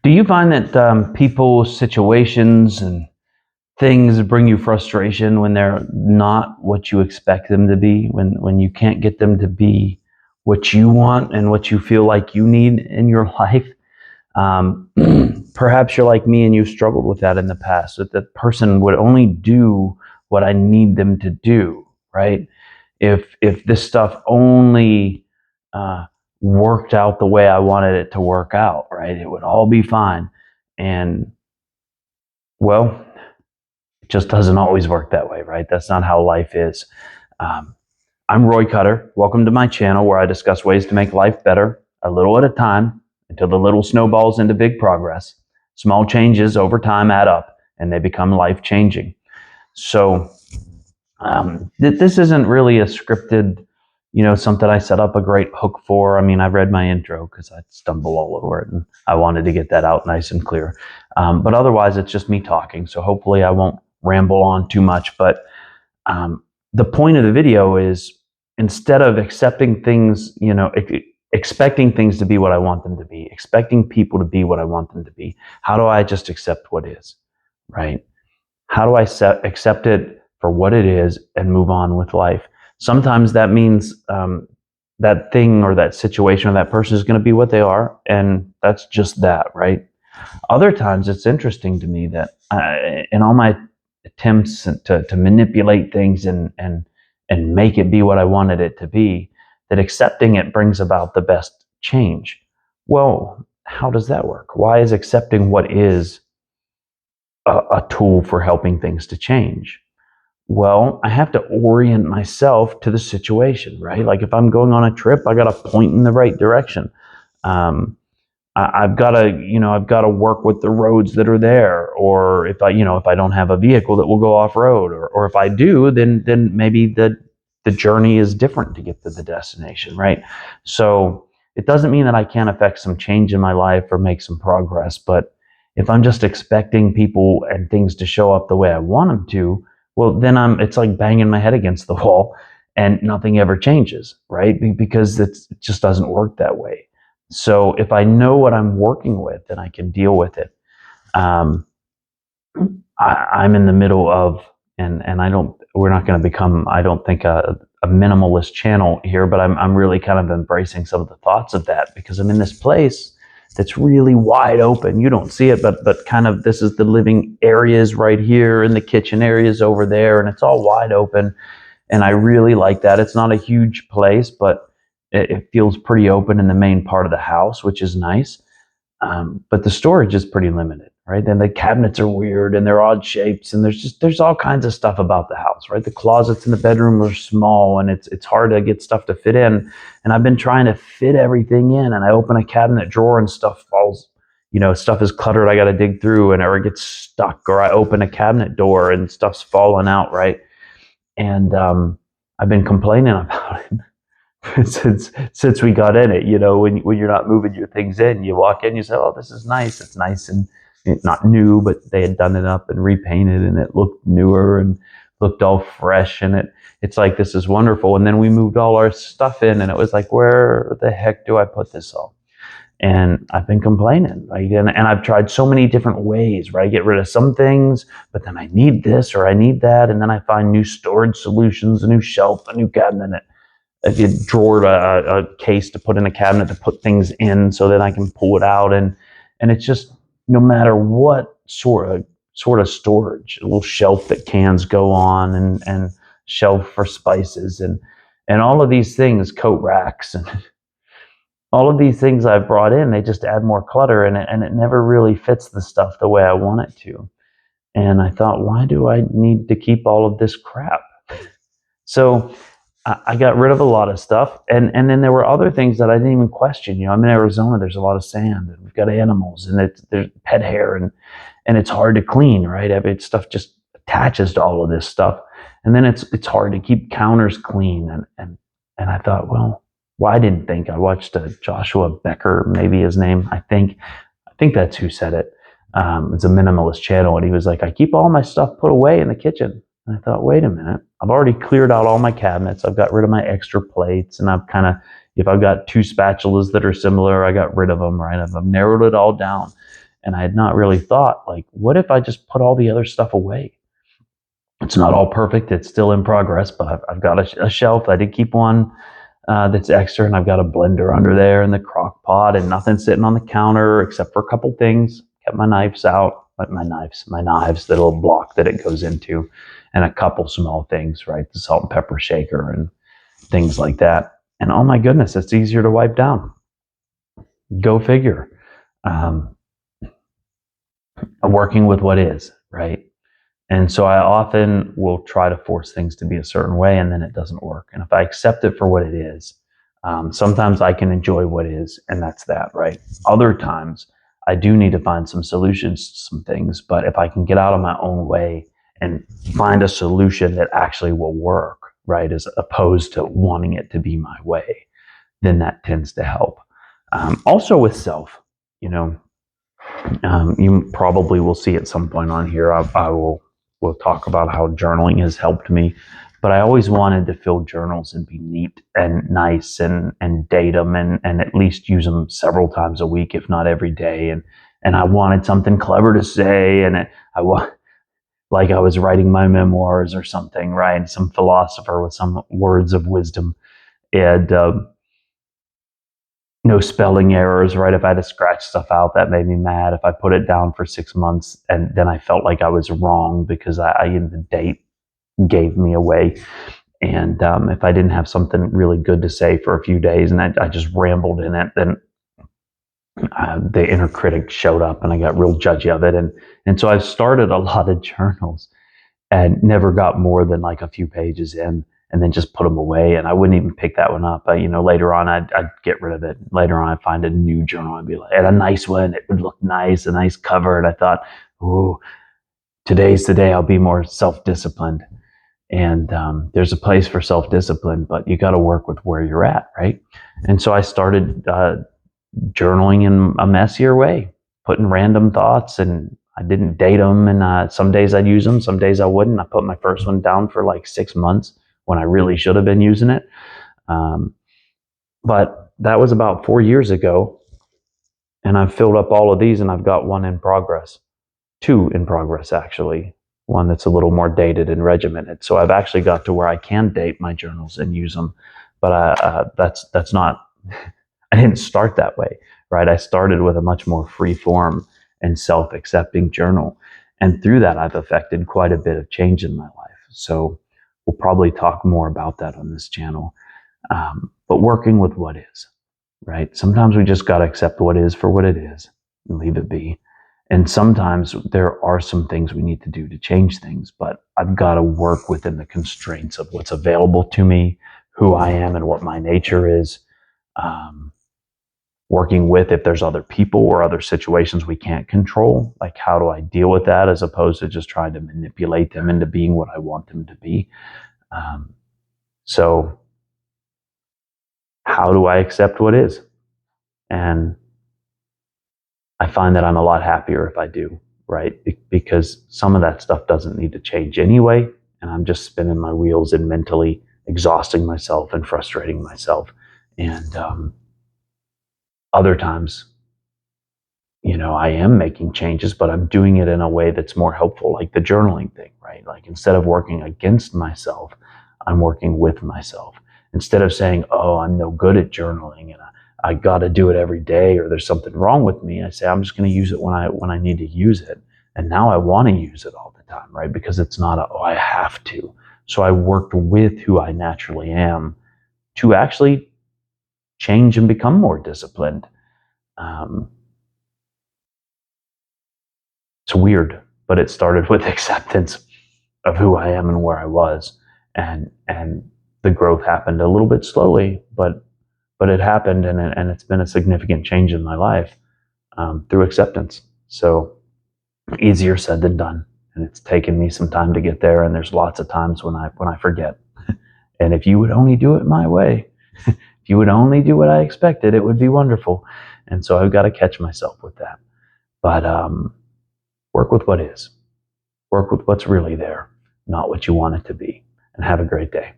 Do you find that people, situations, and things bring you frustration when they're not what you expect them to be? When you can't get them to be what you want and what you feel like you need in your life? Um, Perhaps you're like me and you've struggled with that in the past. That the person would only do what I need them to do, right? If this stuff only uh, worked out the way I wanted it to work out, right, it would all be fine. And well, it just doesn't always work that way, right? That's not how life is. Um, I'm Roy Cutter. Welcome to my channel where I discuss ways to make life better, a little at a time, until the little snowballs into big progress. Small changes over time add up and they become life changing. So, this isn't really a scripted, something I set up a great hook for. I mean, I read my intro because I stumble all over it and I wanted to get that out nice and clear. But otherwise, it's just me talking. So hopefully I won't ramble on too much. But um, the point of the video is, instead of accepting things, expecting things to be what I want them to be, expecting people to be what I want them to be, how do I just accept what is, right? How do I accept it for what it is and move on with life? Sometimes that means that thing or that situation or that person is going to be what they are, and that's just that, right? Other times it's interesting to me that in all my attempts to manipulate things and make it be what I wanted it to be, that accepting it brings about the best change. Well, how does that work? Why is accepting what is a tool for helping things to change? Well, I have to orient myself to the situation, right? Like if I'm going on a trip, I got to point in the right direction. Um, I've got to, I've got to work with the roads that are there. Or if I don't have a vehicle that will go off road, or if I do, then maybe the journey is different to get to the destination, right? So it doesn't mean that I can't affect some change in my life or make some progress. But if I'm just expecting people and things to show up the way I want them to, well, then it's like banging my head against the wall and nothing ever changes, right? Because it just doesn't work that way. So if I know what I'm working with, then I can deal with it. Um, I'm in the middle of, and we're not going to become, I don't think, a minimalist channel here, but I'm really kind of embracing some of the thoughts of that, because I'm in this place that's really wide open. You don't see it, but kind of, this is the living areas right here and the kitchen areas over there, and it's all wide open. And I really like that. It's not a huge place, but it feels pretty open in the main part of the house, which is nice. But the storage is pretty limited, right? Then the cabinets are weird and they're odd shapes, and there's all kinds of stuff about the house, right? The closets in the bedroom are small, and it's hard to get stuff to fit in. And I've been trying to fit everything in, and I open a cabinet drawer and stuff falls. Stuff is cluttered. I got to dig through, and or it gets stuck. Or I open a cabinet door and stuff's falling out, right? And I've been complaining about it since we got in it. When you're not moving your things in, you walk in, you say, "Oh, this is nice. It's nice and it's not new, but they had done it up and repainted, and it looked newer and looked all fresh, and it's like, this is wonderful." And then we moved all our stuff in, and it was like, where the heck do I put this all? And I've been complaining, right? And I've tried so many different ways, right? I get rid of some things, but then I need this or I need that, and then I find new storage solutions, a new shelf, a new cabinet, a drawer, a case to put in a cabinet to put things in, so that I can pull it out. And it's just, no matter what sort of storage, a little shelf that cans go on, and shelf for spices, and all of these things, coat racks, and all of these things I've brought in, they just add more clutter, and it never really fits the stuff the way I want it to. And I thought, why do I need to keep all of this crap? So I got rid of a lot of stuff, and then there were other things that I didn't even question. I'm in Arizona. There's a lot of sand, and we've got animals, and there's pet hair, and it's hard to clean, right? I mean, stuff just attaches to all of this stuff, and then it's hard to keep counters clean. And I thought, well, I didn't think. I watched Joshua Becker, maybe his name. I think that's who said it. It's a minimalist channel, and he was like, I keep all my stuff put away in the kitchen. And I thought, wait a minute, I've already cleared out all my cabinets. I've got rid of my extra plates, and I've kind of, if I've got two spatulas that are similar, I got rid of them, right? I've narrowed it all down. And I had not really thought, like, what if I just put all the other stuff away? It's not all perfect. It's still in progress, but I've got a shelf. I did keep one that's extra, and I've got a blender under there and the crock pot, and nothing sitting on the counter except for a couple things. Kept my knives out, my knives, the little block that it goes into, and a couple small things, right? The salt and pepper shaker and things like that. And oh my goodness, it's easier to wipe down. Go figure. Um, Working with what is, right? And so I often will try to force things to be a certain way, and then it doesn't work. And if I accept it for what it is, sometimes I can enjoy what is, and that's that, right? Other times, I do need to find some solutions to some things, but if I can get out of my own way and find a solution that actually will work, right, as opposed to wanting it to be my way, then that tends to help. Also with self, you know, you probably will see at some point on here, I will talk about how journaling has helped me. But I always wanted to fill journals and be neat and nice and date them and at least use them several times a week, if not every day. And I wanted something clever to say, and I want like I was writing my memoirs or something, right? Some philosopher with some words of wisdom. And no spelling errors, right? If I had to scratch stuff out, that made me mad. If I put it down for 6 months and then I felt like I was wrong because the date gave me away. And if I didn't have something really good to say for a few days and I just rambled in it, then the inner critic showed up and I got real judgy of it. And so I've started a lot of journals and never got more than like a few pages in, and then just put them away. And I wouldn't even pick that one up. Later on, I'd get rid of it. Later on, I'd find a new journal. I'd be like, and a nice one. It would look nice, a nice cover. And I thought, ooh, today's the day I'll be more self-disciplined. And there's a place for self-discipline, but you got to work with where you're at, right? And so I started journaling in a messier way, putting random thoughts, and I didn't date them. And some days I'd use them, some days I wouldn't. I put my first one down for like 6 months when I really should have been using it. But that was about 4 years ago. And I've filled up all of these, and I've got one in progress, two in progress, actually. One that's a little more dated and regimented. So I've actually got to where I can date my journals and use them. But that's not, I didn't start that way, right? I started with a much more free form and self-accepting journal. And through that, I've affected quite a bit of change in my life. So we'll probably talk more about that on this channel. But working with what is, right? Sometimes we just got to accept what is for what it is and leave it be. And sometimes there are some things we need to do to change things, but I've got to work within the constraints of what's available to me, who I am and what my nature is. Working with if there's other people or other situations we can't control, like how do I deal with that as opposed to just trying to manipulate them into being what I want them to be. So how do I accept what is? And I find that I'm a lot happier if I do, right? Because some of that stuff doesn't need to change anyway, and I'm just spinning my wheels and mentally exhausting myself and frustrating myself. And other times, I am making changes, but I'm doing it in a way that's more helpful, like the journaling thing, right? Like instead of working against myself, I'm working with myself. Instead of saying, oh, I'm no good at journaling and I got to do it every day or there's something wrong with me, I say, I'm just going to use it when I need to use it. And now I want to use it all the time, right? Because it's not I have to. So I worked with who I naturally am to actually change and become more disciplined. It's weird, but it started with acceptance of who I am and where I was, and the growth happened a little bit slowly, but it happened, and it's been a significant change in my life through acceptance. So easier said than done, and it's taken me some time to get there. And there's lots of times when I forget. And if you would only do it my way, if you would only do what I expected, it would be wonderful. And so I've got to catch myself with that. But work with what is. Work with what's really there, not what you want it to be. And have a great day.